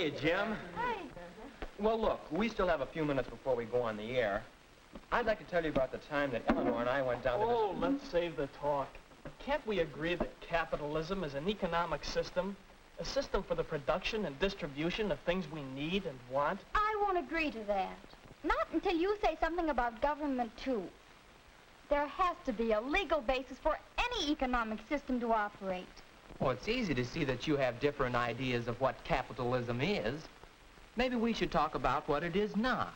Hiya, Jim. Hi. Well, look, we still have a few minutes before we go on the air. I'd like to tell you about the time that Eleanor and I went down to this... Oh, let's save the talk. Can't we agree that capitalism is an economic system? A system for the production and distribution of things we need and want? I won't agree to that. Not until you say something about government, too. There has to be a legal basis for any economic system to operate. Well, it's easy to see that you have different ideas of what capitalism is. Maybe we should talk about what it is not.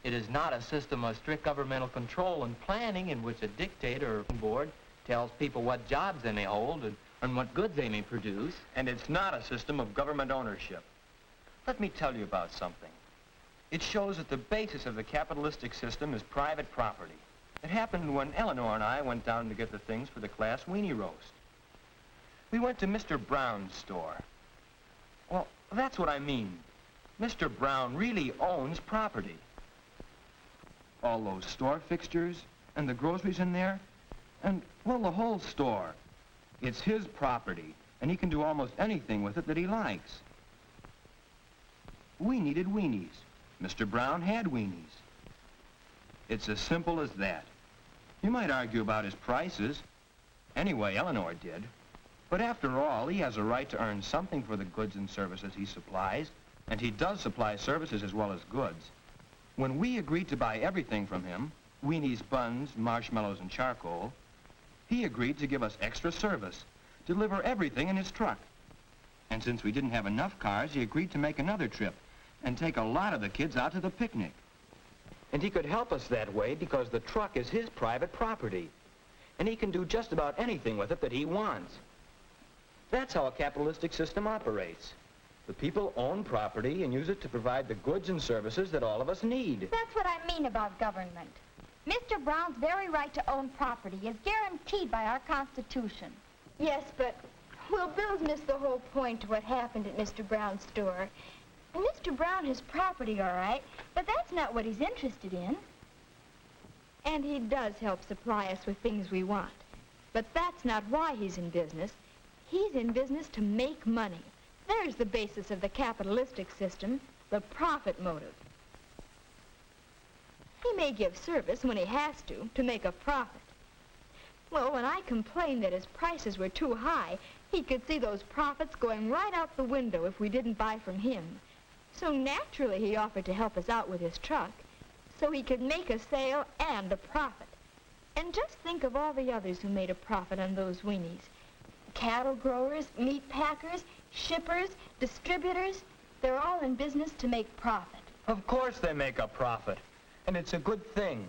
It is not a system of strict governmental control and planning in which a dictator or board tells people what jobs they may hold and what goods they may produce. And it's not a system of government ownership. Let me tell you about something. It shows that the basis of the capitalistic system is private property. It happened when Eleanor and I went down to get the things for the class weenie roast. We went to Mr. Brown's store. Well, that's what I mean. Mr. Brown really owns property. All those store fixtures and the groceries in there, and, well, the whole store. It's his property, and he can do almost anything with it that he likes. We needed weenies. Mr. Brown had weenies. It's as simple as that. You might argue about his prices. Anyway, Eleanor did. But after all, he has a right to earn something for the goods and services he supplies, and he does supply services as well as goods. When we agreed to buy everything from him, weenies, buns, marshmallows, and charcoal, he agreed to give us extra service, deliver everything in his truck. And since we didn't have enough cars, he agreed to make another trip and take a lot of the kids out to the picnic. And he could help us that way because the truck is his private property. And he can do just about anything with it that he wants. That's how a capitalistic system operates. The people own property and use it to provide the goods and services that all of us need. That's what I mean about government. Mr. Brown's very right to own property is guaranteed by our Constitution. Yes, but, well, Bill's missed the whole point to what happened at Mr. Brown's store. Mr. Brown has property, all right, but that's not what he's interested in. And he does help supply us with things we want. But that's not why he's in business. He's in business to make money. There's the basis of the capitalistic system, the profit motive. He may give service when he has to make a profit. Well, when I complained that his prices were too high, he could see those profits going right out the window if we didn't buy from him. So naturally he offered to help us out with his truck so he could make a sale and a profit. And just think of all the others who made a profit on those weenies. Cattle growers, meat packers, shippers, distributors, they're all in business to make profit. Of course they make a profit, and it's a good thing.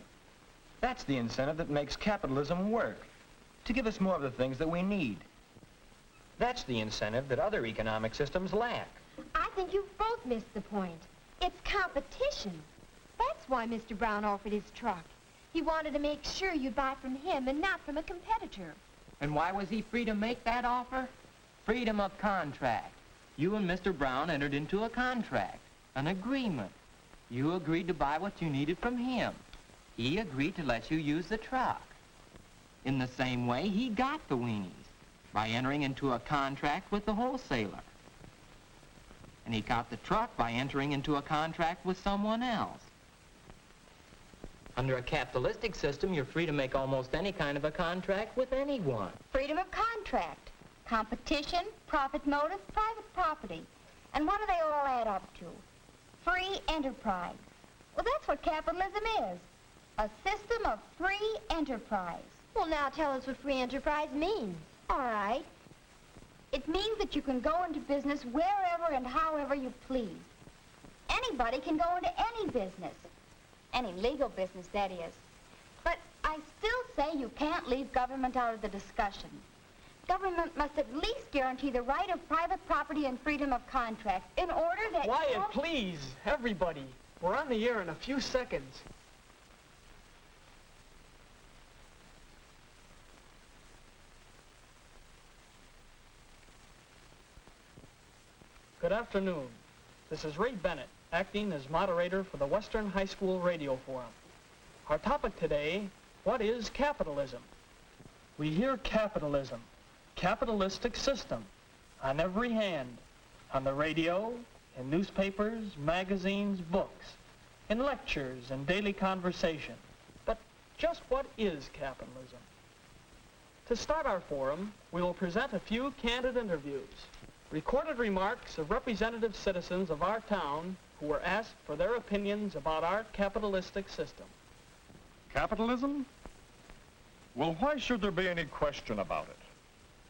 That's the incentive that makes capitalism work, to give us more of the things that we need. That's the incentive that other economic systems lack. I think you've both missed the point. It's competition. That's why Mr. Brown offered his truck. He wanted to make sure you'd buy from him and not from a competitor. And why was he free to make that offer? Freedom of contract. You and Mr. Brown entered into a contract, an agreement. You agreed to buy what you needed from him. He agreed to let you use the truck. In the same way, he got the weenies by entering into a contract with the wholesaler. And he got the truck by entering into a contract with someone else. Under a capitalistic system, you're free to make almost any kind of a contract with anyone. Freedom of contract, competition, profit motive, private property. And what do they all add up to? Free enterprise. Well, that's what capitalism is. A system of free enterprise. Well, now tell us what free enterprise means. All right. It means that you can go into business wherever and however you please. Anybody can go into any business. Any legal business, that is. But I still say you can't leave government out of the discussion. Government must at least guarantee the right of private property and freedom of contract in order that... Wyatt, please, everybody. We're on the air in a few seconds. Good afternoon. This is Ray Bennett, acting as moderator for the Western High School Radio Forum. Our topic today, what is capitalism? We hear capitalism, capitalistic system, on every hand, on the radio, in newspapers, magazines, books, in lectures and daily conversation. But just what is capitalism? To start our forum, we will present a few candid interviews, recorded remarks of representative citizens of our town who were asked for their opinions about our capitalistic system. Capitalism? Well, why should there be any question about it?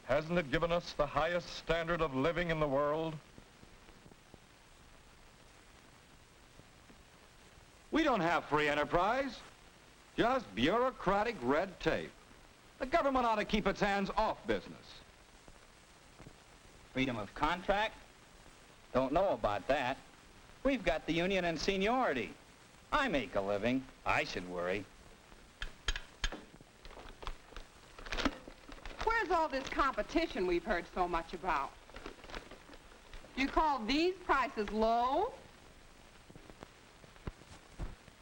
Hasn't it given us the highest standard of living in the world? We don't have free enterprise, just bureaucratic red tape. The government ought to keep its hands off business. Freedom of contract? Don't know about that. We've got the union and seniority. I make a living. I should worry. Where's all this competition we've heard so much about? You call these prices low?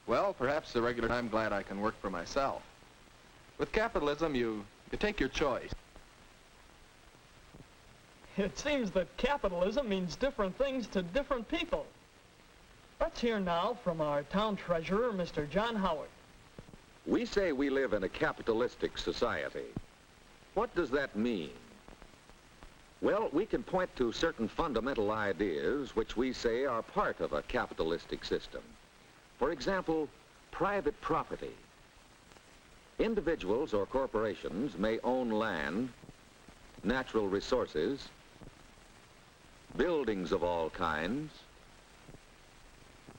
Well, perhaps the regular I'm glad I can work for myself. With capitalism, you take your choice. It seems that capitalism means different things to different people. Let's hear now from our town treasurer, Mr. John Howard. We say we live in a capitalistic society. What does that mean? Well, we can point to certain fundamental ideas which we say are part of a capitalistic system. For example, private property. Individuals or corporations may own land, natural resources, buildings of all kinds,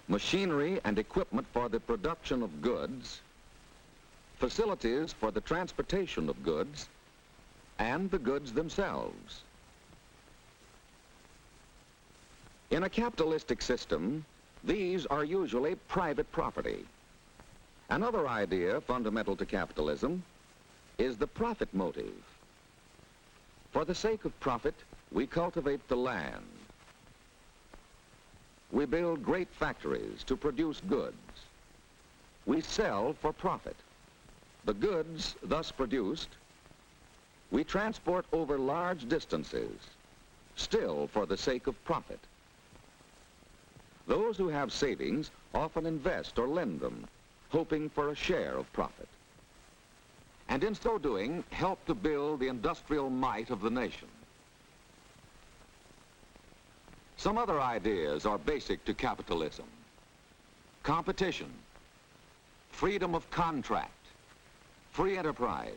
machinery and equipment for the production of goods, facilities for the transportation of goods, and the goods themselves. In a capitalistic system, these are usually private property. Another idea fundamental to capitalism is the profit motive. For the sake of profit, we cultivate the land. We build great factories to produce goods. We sell for profit. The goods thus produced, we transport over large distances, still for the sake of profit. Those who have savings often invest or lend them, hoping for a share of profit. And in so doing, help to build the industrial might of the nation. Some other ideas are basic to capitalism. Competition, freedom of contract, free enterprise.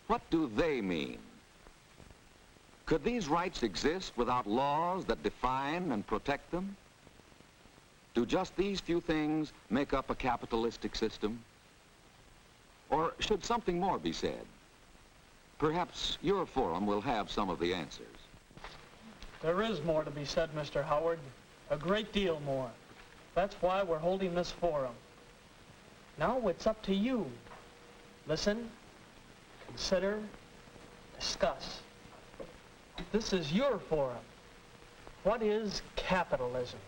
What do they mean? Could these rights exist without laws that define and protect them? Do just these few things make up a capitalistic system? Or should something more be said? Perhaps your forum will have some of the answers. There is more to be said, Mr. Howard. A great deal more. That's why we're holding this forum. Now it's up to you. Listen, consider, discuss. This is your forum. What is capitalism?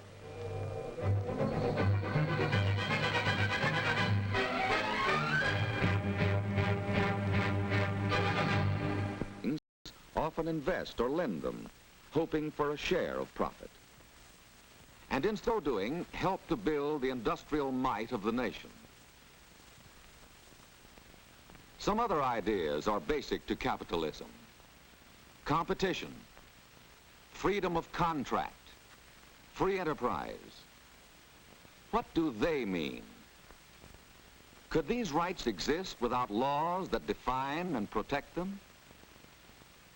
Often invest or lend them, hoping for a share of profit. And in so doing, help to build the industrial might of the nation. Some other ideas are basic to capitalism. Competition, freedom of contract, free enterprise. What do they mean? Could these rights exist without laws that define and protect them?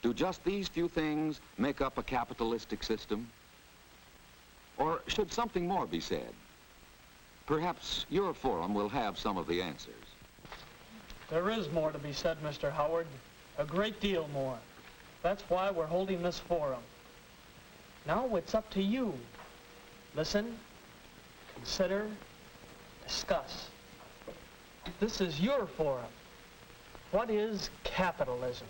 Do just these few things make up a capitalistic system? Or should something more be said? Perhaps your forum will have some of the answers. There is more to be said, Mr. Howard. A great deal more. That's why we're holding this forum. Now it's up to you. Listen, consider, discuss. This is your forum. What is capitalism?